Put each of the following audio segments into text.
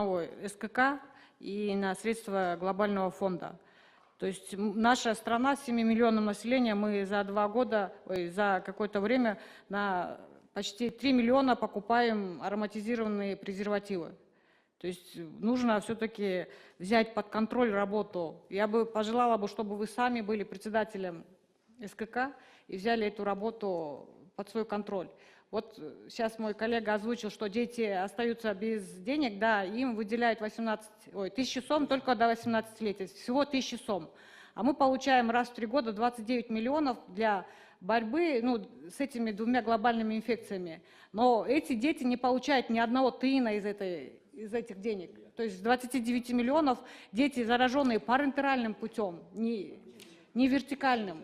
страновой СКК и на средства глобального фонда. То есть наша страна с 7 миллионным населением, мы за 2 года, за какое-то время на почти 3 миллиона покупаем ароматизированные презервативы. То есть нужно все-таки взять под контроль работу. Я бы пожелала, чтобы вы сами были председателем СКК и взяли эту работу под свой контроль. Вот сейчас мой коллега озвучил, что дети остаются без денег, да, им выделяют 1000 сом только до 18-летия, всего 1000 сом. А мы получаем раз в 3 года 29 миллионов для борьбы с этими 2 глобальными инфекциями. Но эти дети не получают ни одного тына из этих денег. То есть с 29 миллионов дети, зараженные парентеральным путем, не вертикальным,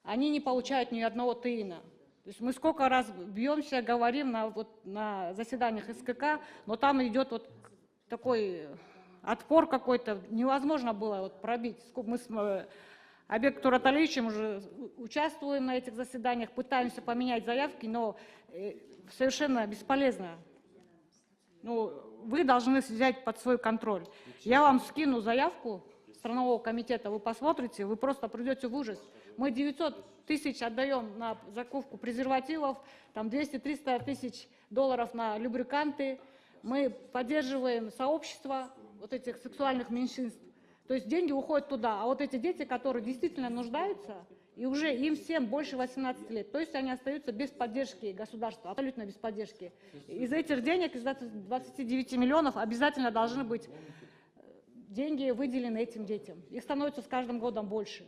они не получают ни одного тына. То есть мы сколько раз бьемся, говорим на заседаниях СКК, но там идет такой отпор какой-то, невозможно было пробить. Мы с Айбеком Тураталиевичем уже участвуем на этих заседаниях, пытаемся поменять заявки, но совершенно бесполезно. Вы должны взять под свой контроль. Я вам скину заявку странового комитета, вы посмотрите, вы просто придете в ужас. Мы 900 тысяч отдаем на закупку презервативов, там 200-300 тысяч долларов на любриканты. Мы поддерживаем сообщество этих сексуальных меньшинств. То есть деньги уходят туда. А вот эти дети, которые действительно нуждаются, и уже им всем больше 18 лет, то есть они остаются без поддержки государства, абсолютно без поддержки. Из этих денег, из 29 миллионов, обязательно должны быть деньги выделены этим детям. Их становится с каждым годом больше.